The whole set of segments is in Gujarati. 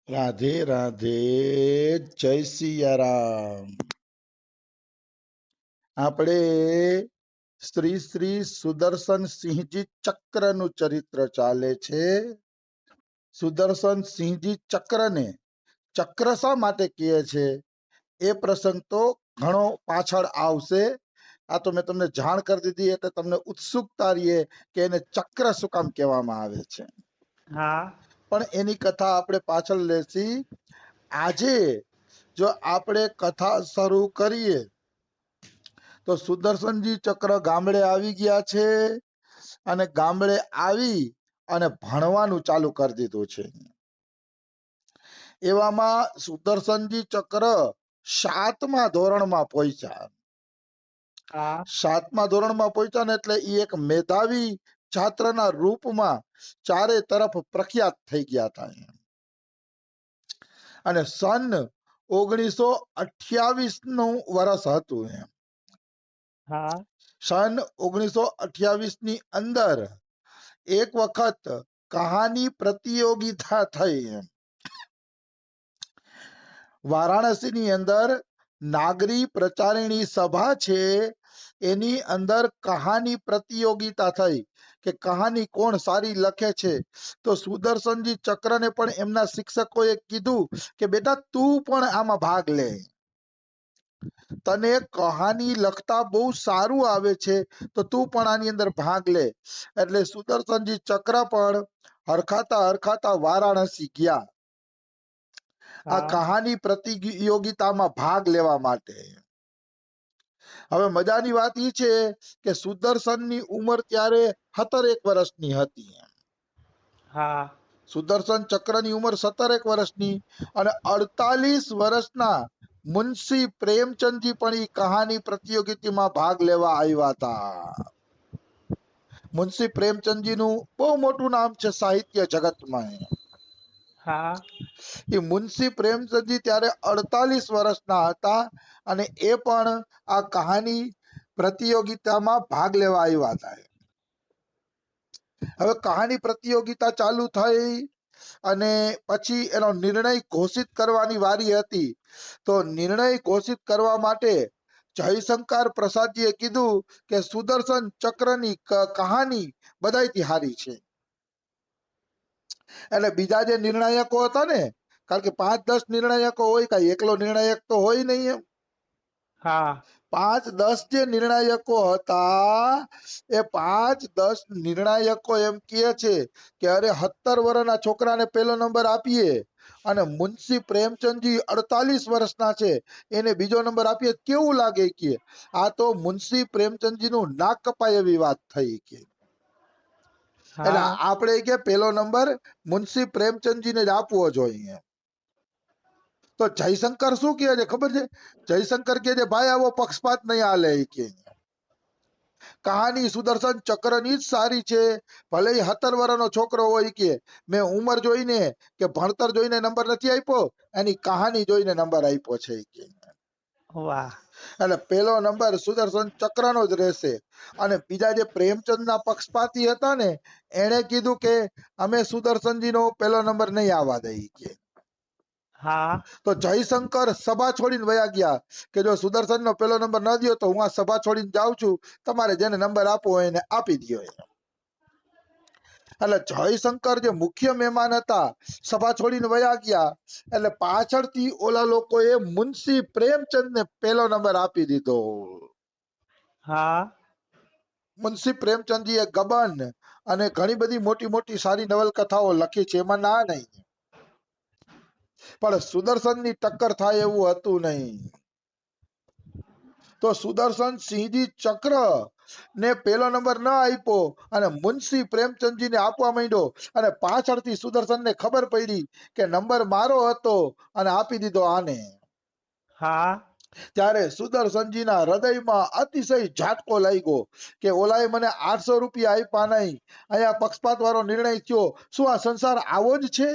રાધે રાધે, જય સિયારામ. આપણે શ્રી શ્રી સુદર્શન સિંહજી ચક્રનું ચરિત્ર ચાલે છે. સુદર્શન સિંહજી ચક્રને ચક્ર શા માટે કહે છે એ પ્રસંગ તો ઘણો પાછળ આવશે. આ તો મેં તમને જાણ કરી દીધી એટલે તમને ઉત્સુકતા રહીએ કે એને ચક્ર શું કામ કહેવામાં આવે છે. હા પણ એની કથા આપણે પાછળ લેશી. આજે જો આપણે કથા શરૂ કરીએ તો સુદર્શનજી ચક્ર ગામડે આવી ગયા છે અને ગામડે આવી અને ભણવાનું ચાલુ કરી દીધું છે. એવામાં સુદર્શનજી ચક્ર 7મા ધોરણમાં પહોંચ્યા. હા 7મા ધોરણમાં પહોંચ્યા ને એટલે એ એક મેધાવી છાત્રના રૂપમાં ચારે તરફ પ્રખ્યાત થઈ ગયા હતા. અને સન 1928 નું વર્ષ હતું. હા સન 1928 ની અંદર એક વખત કહાની પ્રતિયોગિતા થઈ. વારાણસીની અંદર નાગરી પ્રચારિણી સભા છે, એની અંદર કહાની પ્રતિયોગિતા થઈ કે કહાની કોણ સારી લખે છે. તો સુદર્શનજી ચક્રને પણ એમના શિક્ષકોએ કીધું કે બેટા તું પણ આમાં ભાગ લે, તને કહાની લખતા બહુ સારું આવે છે તો તું પણ આની અંદર ભાગ લે. એટલે સુદર્શનજી ચક્ર પણ હરખાતા હરખાતા વારાણસી ગયા આ હા કહાની પ્રતિયોગિતામાં ભાગ લેવા માટે. હવે મજાની વાત એ છે કે સુદર્શનની ઉંમર ત્યારે 17 વર્ષની હતી. હા સુદર્શન ચક્રની ઉંમર 17 વર્ષની અને 48 વર્ષના મુનશી પ્રેમચંદજી પણ એ કહાની પ્રતિયોગિતામાં ભાગ લેવા આવ્યા હતા. મુનશી પ્રેમચંદજીનું બહુ મોટું નામ છે સાહિત્ય જગતમાં. હા એ મુનશી પ્રેમચંદજી ત્યારે 48 વર્ષના હતા અને એ પણ આ કહાની પ્રતિયોગિતામાં ભાગ લેવા આવ્યા હતા. હવે કહાની પ્રતિયોગિતા ચાલુ થઈ અને પછી એનો નિર્ણય ઘોષિત કરવાની વારી હતી. તો નિર્ણય ઘોષિત કરવા માટે જયશંકર પ્રસાદજીએ કીધું કે સુદર્શન ચક્રની કહાની બધાયથી હારી છે. એટલે બીજા જે નિર્ણાયકો હતા ને, કારણ કે 5-10 નિર્ણાયકો હોય, કઈ એકલો નિર્ણાયક તો હોય નહીં એમ. હા 5-10 જે નિર્ણાયકો હતા એ 5-10 નિર્ણાયકો એમ કહે છે કે અરે 17 વર્ષના છોકરાને પહેલો નંબર આપીએ અને મુનશી પ્રેમચંદજી 48 વર્ષના છે એને બીજો નંબર આપીએ કેવું લાગે કે આ તો મુનશી પ્રેમચંદજીનું નાક કપાય એવી વાત થઈ કે. એટલે હા આપણે કે પહેલો નંબર મુનશી પ્રેમચંદજીને જ આપવો જોઈએ. તો જયશંકર શું કહે છે ખબર છે? જયશંકર કહે છે ભાઈ આવો પક્ષપાત નહીં હાલે કે કહાની સુદર્શન ચક્રની જ સારી છે. ભલે 17 વર્ષનો છોકરો હોય કે મેં ઉંમર જોઈને કે ભણતર જોઈને નંબર નથી આપ્યો, એની કહાની જોઈને નંબર આપ્યો છે કે. વાહ એટલે પેલો નંબર સુદર્શન ચક્રનો જ રહેશે. અને બીજા જે પ્રેમચંદના પક્ષપાતી હતા ને, એણે કીધું કે અમે સુદર્શનજીનો પેલો નંબર નહીં આવવા દઈએ કે. હા તો જયશંકર સભા છોડીને વયા ગયા કે જો સુદર્શનનો પેલો નંબર ન દ્યો તો હું આ સભા છોડીને જાઉં છું, તમારે જેને નંબર આપવો હોય એને આપી દ્યો. એટલે જયશંકર જે મુખ્ય મહેમાન હતા સભા છોડીને વયા ગયા એટલે પાછળથી ઓલા લોકોએ મુનશી પ્રેમચંદને પહેલો નંબર આપી દીધો. હા મુનશી પ્રેમચંદજીએ ગબન અને ઘણી બધી મોટી મોટી સારી નવલકથાઓ લખી છે, એમાં ના નહીં. પણ સુદર્શનની ટક્કર થાય એવું હતું નહીં. તો સુદર્શન સિંહજી ચક્ર ને પેલો નંબર ન આપ્યો અને મુનશી પ્રેમચંદજીને આપવા માંડ્યો અને પાછળથી સુદર્શનને ખબર પડી કે નંબર મારો હતો અને આપી દીધો આને. હા ત્યારે સુદર્શનજીના હૃદયમાં અતિશય ઝાટકો લાગ્યો કે ઓલાએ મને 800 રૂપિયા આપ્યા નહીં, અહીંયા પક્ષપાત વાળો નિર્ણય થયો. શું આ સંસાર આવો જ છે?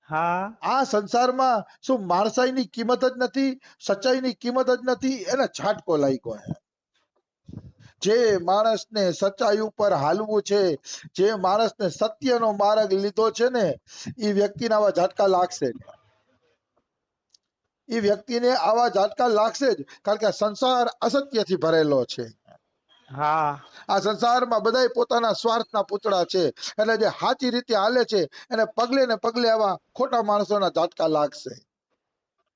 હા આ સંસારમાં શું માણસાઈની કિંમત જ નથી, સચ્ચાઈની કિંમત જ નથી? એને ઝાટકો લાગ્યો. જે માણસને સચ્ચાઈ ઉપર હાલવું છે, જે માણસને સત્યનો માર્ગ લીધો છે ને, એ વ્યક્તિને આવા ઝાટકા લાગશે જ. એ વ્યક્તિને આવા ઝાટકા લાગશે જ, કારણ કે આ સંસાર અસત્યથી ભરેલો છે. હા આ સંસારમાં બધાય પોતાના સ્વાર્થના પૂતળા છે, એટલે જે સાચી રીતે હાલે છે એને પગલે ને પગલે આવા ખોટા માણસોના ઝાટકા લાગશે.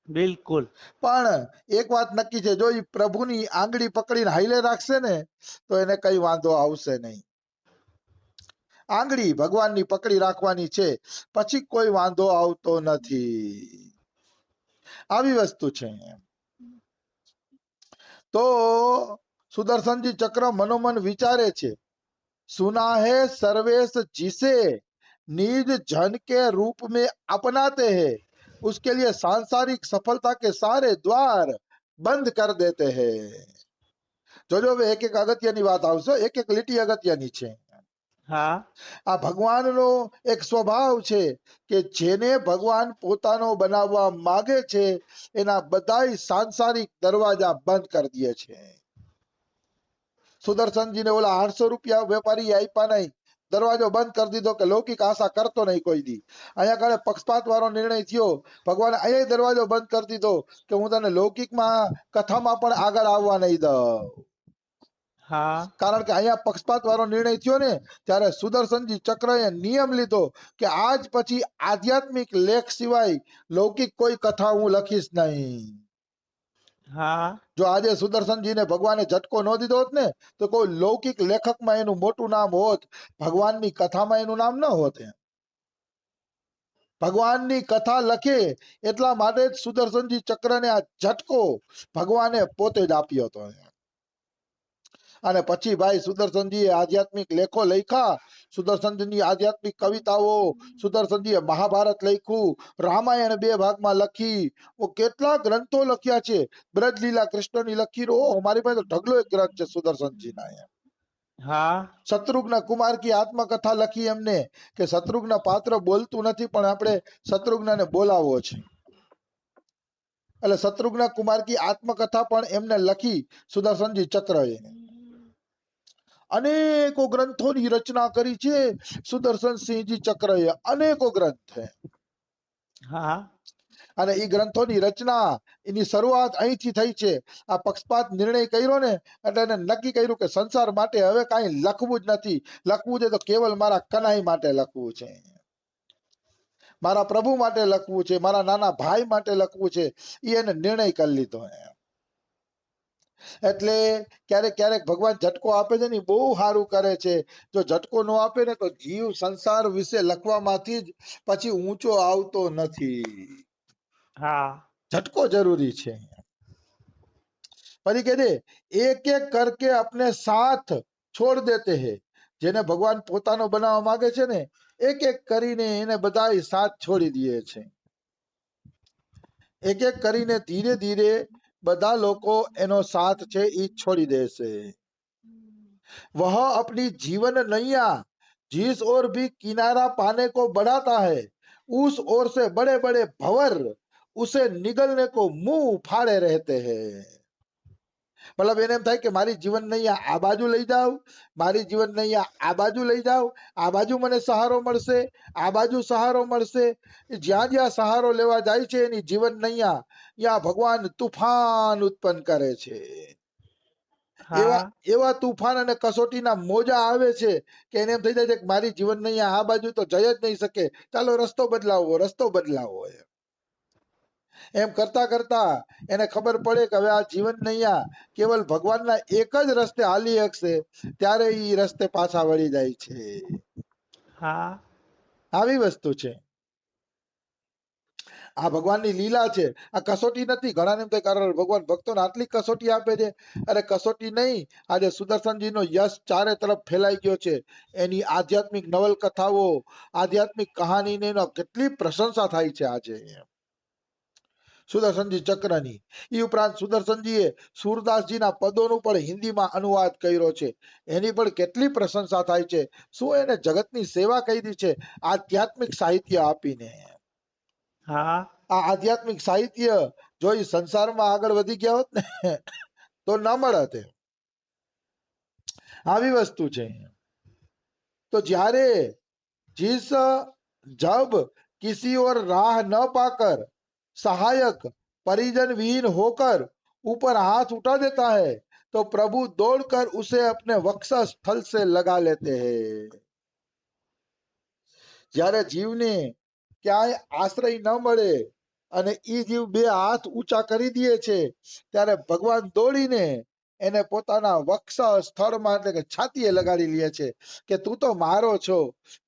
બિલકુલ. પણ એક વાત નક્કી છે, જો એ પ્રભુની આંગળી પકડીને હાઈલે રાખશે ને તો એને કઈ વાંધો આવશે નહીં. આંગળી ભગવાનની પકડી રાખવાની છે, પછી કોઈ વાંધો આવતો નથી. આવી વસ્તુ છે. તો સુદર્શનજી ચક્ર મનોમન વિચારે છે, सुना है सर्वेश जिसे निज जन के रूप में अपनाते हैं उसके लिए सांसारिक सफलता के सारे द्वार બંધ કર દેતે हैं. જોજો હવે એક એક અગત્યની વાત આવશે, એક એક લીટી અગત્યની છે. હા આ ભગવાનનો એક સ્વભાવ છે કે જેને ભગવાન પોતાનો બનાવવા માંગે છે એના બધાય સાંસારિક દરવાજા બંધ કરી દે છે. સુદર્શનજીને ઓલા 800 રૂપિયા વેપારી આપ્યા નહીં, દરવાજો બંધ કરી દીધો કે લૌકિક આશા કરતો નહીં કોઈ દી. અહીંયા કાળે પક્ષપાત વાળો નિર્ણય થયો, ભગવાન અહીંયા દરવાજો બંધ કરી દીધો કે હું તને લૌકિકમાં કથામાં પણ આગળ આવવા નહીં દઉં. હા કારણ કે અહીંયા પક્ષપાત વાળો નિર્ણય થયો ને ત્યારે સુદર્શનજી ચક્રએ નિયમ લીધો કે આજ પછી આધ્યાત્મિક લેખ સિવાય લૌકિક કોઈ કથા હું લખીશ નહીં. હા જો આજે સુદર્શનજીને ભગવાને ઝટકો ન દીધો હોત ને તો કોઈ લૌકિક લેખકમાં એનું મોટું નામ હોત, ભગવાનની કથામાં એનું નામ ન હોત. ભગવાનની કથા લખે એટલા માટે જ સુદર્શનજી ચક્રને આ ઝટકો ભગવાને પોતે જ આપ્યો હતો. અને પછી ભાઈ સુદર્શનજીએ આધ્યાત્મિક લેખો લખ્યા, સુદર્શનજીની આધ્યાત્મિક કવિતાઓ, સુદર્શનજીએ મહાભારત લખ્યું, રામાયણ 2 ભાગમાં લખી, કેટલા ગ્રંથો લખ્યા છે, બ્રજલીલા કૃષ્ણની લખી. મારી પાસે ઢગલો એક ગ્રંથ છે સુદર્શનજીના. હા શત્રુઘ્ન કુમાર કી આત્મકથા લખી એમને કે શત્રુઘ્ન પાત્ર બોલતું નથી પણ આપણે શત્રુઘ્નને બોલાવવો છે, એટલે શત્રુઘ્ન કુમાર કી આત્મકથા પણ એમને લખી સુદર્શનજી ચક્રએ. અનેકો ગ્રંથોની રચના કરી છે સુદર્શન સિંહજી ચક્રએ, અનેકો ગ્રંથ. હા અને એ ગ્રંથોની રચના એની શરૂઆત અહીંથી થઈ છે. આ પક્ષપાત નિર્ણય કર્યો ને એટલે એને નક્કી કર્યું કે સંસાર માટે હવે કાંઈ લખવું જ નથી, લખવું છે તો કેવલ મારા કનાઈ માટે લખવું છે, મારા પ્રભુ માટે લખવું છે, મારા નાના ભાઈ માટે લખવું છે. એને નિર્ણય કરી લીધો. એટલે ક્યારેક ક્યારેક ભગવાન ઝટકો આપે છે ને બહુ સારું કરે છે. જો ઝટકો ન આપે ને તો જીવ સંસાર વિશે લખવામાંથી જ પછી ઊંચો આવતો નથી. હા ઝટકો જરૂરી છે. પછી કહે છે એક એક કરકે अपने साथ छोड़ देते हैं. જેને ભગવાન પોતાનો બનાવવા માંગે છે ને એક એક કરીને એને બધાય સાથ છોડી દે છે. એક એક કરીને ધીરે ધીરે બધા લોકો એનો સાથ છે એ છોડી દેશે. वह अपनी जीवन नैया जिस ओर भी किनारा पाने को बढ़ाता है उस ओर से बड़े बड़े भंवर उसे निगलने को मुंह फाड़े रहते हैं. મતલબ એને એમ થાય કે મારી જીવન નૈયા આ બાજુ લઈ જાવ, મારી જીવન નૈયા આ બાજુ લઈ જાવ, આ બાજુ મને સહારો મળશે, આ બાજુ સહારો મળશે. જ્યાં જ્યાં સહારો લેવા જાય છે એની જીવન નૈયા ત્યાં ભગવાન તુફાન ઉત્પન્ન કરે છે. એવા હા એવા તુફાન અને કસોટીના મોજા આવે છે કે એને એમ થઈ જાય છે કે મારી જીવન નૈયા આ બાજુ તો જઈ જ નહીં શકે, ચાલો રસ્તો બદલાવો, રસ્તો બદલાવો. એમ કરતા કરતા એને ખબર પડે કે હવે આ જીવન નૈયા કેવલ ભગવાનના એક જ રસ્તે હાલી શકશે, ત્યારે ઈ રસ્તે પાછા વળી જાય છે. હા આવી વસ્તુ છે. આ ભગવાનની લીલા છે, આ કસોટી નથી. ઘણાને એમ થાય કારણ ભગવાન ભક્તોને આટલી કસોટી આપે છે. અરે કસોટી નહીં, આજે સુદર્શનજીનો યશ ચારે તરફ ફેલાઈ ગયો છે. એની આધ્યાત્મિક નવલકથાઓ, આધ્યાત્મિક કહાનીને કેટલી પ્રશંસા થાય છે આજે સુદર્શનજી ચક્રની. એ ઉપરાંત સુદર્શનજીએ સુરદાસજીના પદોનું પણ હિન્દીમાં અનુવાદ કર્યો છે, એની પણ કેટલી પ્રશંસા થાય છે. શું એને જગતની સેવા કરી છે આધ્યાત્મિક સાહિત્ય આપીને. હા આ આધ્યાત્મિક સાહિત્ય જો એ સંસારમાં આગળ વધી ગયા હોત ને તો ન મળત. આવી વસ્તુ છે। तो જ્યારે जिस जब किसी और राह न पाकर सहायक परिजन विहीन होकर ऊपर हाथ उठा देता है तो प्रभु दौड़कर उसे अपने वक्ष स्थल से लगा लेते हैं। જ્યારે જીવને ક્યાંય આશ્રય ન મળે અને ઈ જીવ બે હાથ ઊંચા કરી દે છે ત્યારે ભગવાન દોડીને એને પોતાના વક્ષ સ્થળમાં એટલે કે છાતીએ લગાડી લે છે કે તું તો મારો છો,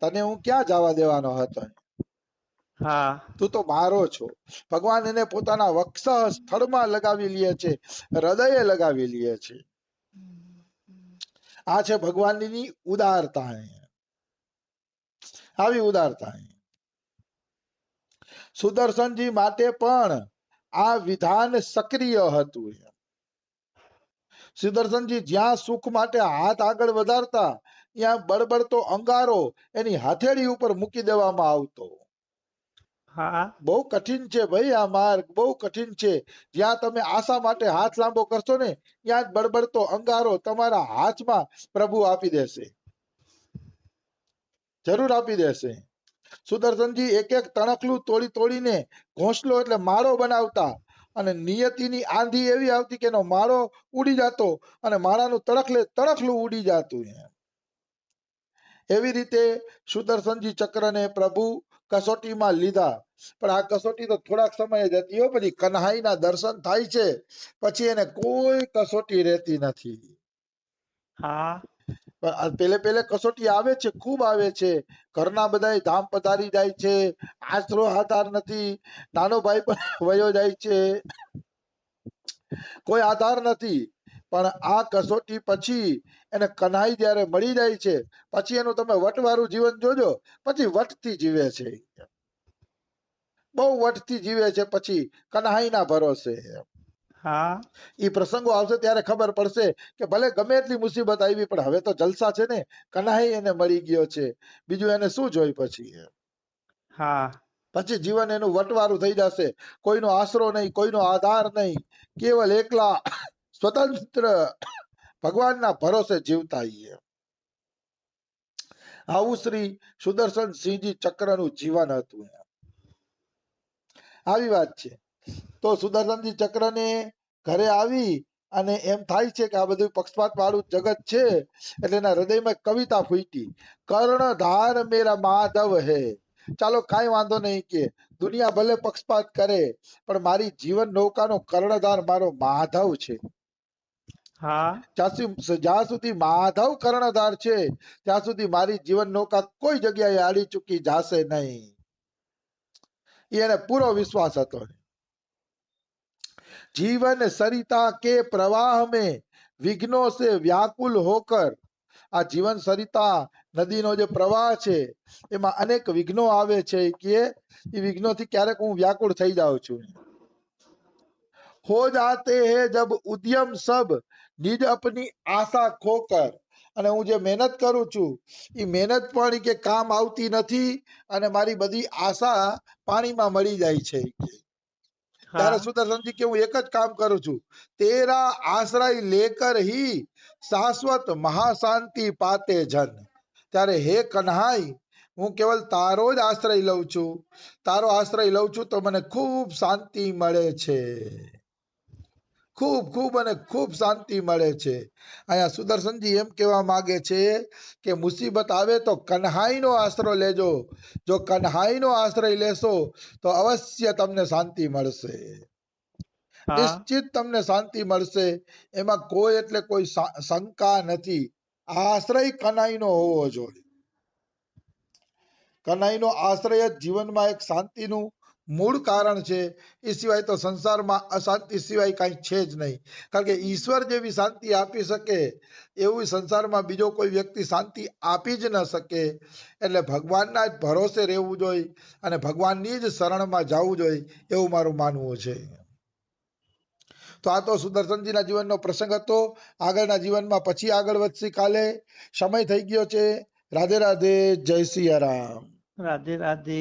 તને હું ક્યાં જવા દેવાનો હતો, હા તું તો મારો છો। ભગવાન એને પોતાના વક્ષ સ્થળમાં લગાવી લે છે, હૃદયે લગાવી લે છે। આ છે ભગવાનની ઉદારતા। આવી ઉદારતા સુદર્શનજી માટે પણ આ વિધાન સક્રિય હતું। સુદર્શનજી જ્યાં સુખ માટે હાથ આગળ વધારતા ત્યાં બળબડતો અંગારો એની હથેળી ઉપર મૂકી દેવામાં આવતો। હા બહુ કઠિન છે ભાઈ, આ માર્ગ બહુ કઠિન છે। જ્યાં તમે આશા માટે હાથ લાંબો કરશો ને ત્યાં જ બળબડતો અંગારો તમારા હાથમાં પ્રભુ આપી દેશે, જરૂર આપી દેશે। સુદર્શનજી એક એક તણખલું તોડી તોડીને ઘોંસલો એટલે માળો બનાવતા અને નિયતિની આંધી એવી આવતી કે એનો માળો ઉડી જતો અને માળાનું તણખલું ઉડી જતું। એવી રીતે સુદર્શનજી ચક્રને પ્રભુ કસોટીમાં લીધા, પણ આ કસોટી તો થોડાક સમય જ હતી હો, પછી કન્હાઈના દર્શન થાય છે પછી એને કોઈ કસોટી રહેતી નથી। હા પણ પેલે કસોટી આવે છે, ખૂબ આવે છે। ઘરના બધા ધામ પધારી જાય છે, આશરો આધાર નથી, નાનો ભાઈ પણ વયો જાય છે, કોઈ આધાર નથી। પણ આ કસોટી પછી એને કન્હાઈ જ્યારે મળી જાય છે પછી એનું તમે વટવાળું જીવન જોજો, પછી વટથી જીવે છે, બહુ વટથી જીવે છે પછી કન્હાઈના ભરોસે। હા એ પ્રસંગો આવશે ત્યારે ખબર પડશે કે ભલે ગમે એટલી મુસીબત આવી પણ હવે તો જલસા છે ને, કન્હાઈ એને મળી ગયો છે, બીજું એને શું જોઈ પછી। હા પછી જીવન એનું વટવારું થઈ જશે, કોઈનો આશરો નહીં, કોઈનો આધાર નહીં, કેવલ એકલા સ્વતંત્ર ભગવાનના ભરોસે જીવતા છીએ। આવું શ્રી સુદર્શન સિંહજી ચક્રનું જીવન હતું। આવી વાત છે। તો સુદર્શનજી ચક્રને ઘરે આવી અને એમ થાય છે કે આ બધું પક્ષપાત વાળું જગત છે એટલે એના હૃદયમાં કવિતા ફૂટી, કર્ણધાર મેરા માધવ હે। ચાલો કાંઈ વાંધો નહીં કે દુનિયા ભલે પક્ષપાત કરે પણ મારી જીવન નૌકાનો કર્ણધાર મારો માધવ છે। હા જ્યાં સુધી માધવ કર્ણધાર છે ત્યાં સુધી મારી જીવન નૌકા કોઈ જગ્યાએ આડી ચૂકી જાશે નહીં, એને પૂરો વિશ્વાસ હતો। जीवन सरिता के प्रवाह में विघ्नों से व्याकुल होकर, આ જીવન સરિતા નદીનો જે પ્રવાહ છે એમાં અનેક વિઘ્નો આવે છે કે એ વિઘ્નોથી ક્યારેક હું વ્યાકુળ થઈ જાઉં છું। हो जाते हैं जब उद्यम सब निज अपनी आशा खोकर, અને હું જે મહેનત કરું છું એ મહેનત પણ કે કામ આવતી નથી અને મારી બધી આશા પાણીમાં મળી જાય છે। ત્યારે હા સુદર્શનજી કે હું એક જ કામ કરું છું, તેરા આશ્રય લેકર હી શાશ્વત મહાશાંતિ પાતે જન। ત્યારે હે કન્હાઈ, હું કેવલ તારો જ આશ્રય લઉં છું, તારો આશ્રય લઉં છું તો મને ખૂબ શાંતિ મળે છે, ખૂબ ખૂબ અને ખૂબ શાંતિ મળે છે। અહીંયા સુદર્શનજી એમ કહેવા માંગે છે કે મુસીબત આવે તો કન્હાઈનો આશરો લેજો, જો કન્હાઈનો આશ્રય લેશો તો અવશ્ય તમને શાંતિ મળશે, હા નિશ્ચિત તમને શાંતિ મળશે, એમાં કોઈ એટલે કોઈ શંકા નથી। આશ્રય કન્હાઈનો હોવો જોઈએ, કન્હાઈનો આશ્રય જ જીવનમાં એક શાંતિનું મૂળ કારણ છે। એ સિવાય તો સંસારમાં અશાંતિ સિવાય કઈ છે જ નહીં, કારણ કે ઈશ્વર જેવી શાંતિ આપી શકે એવું સંસારમાં બીજો કોઈ વ્યક્તિ શાંતિ આપી જ ન શકે। એટલે ભગવાનના જ ભરોસે રહેવું જોઈએ અને ભગવાનની જ શરણમાં જવું જોઈએ એવું મારું માનવું છે। તો આ તો સુદર્શનજીના જીવનનો પ્રસંગ હતો। આગળના જીવનમાં પછી આગળ વધશે કાલે, સમય થઈ ગયો છે। રાધે રાધે, જય સિયા રામ। રાધે રાધે।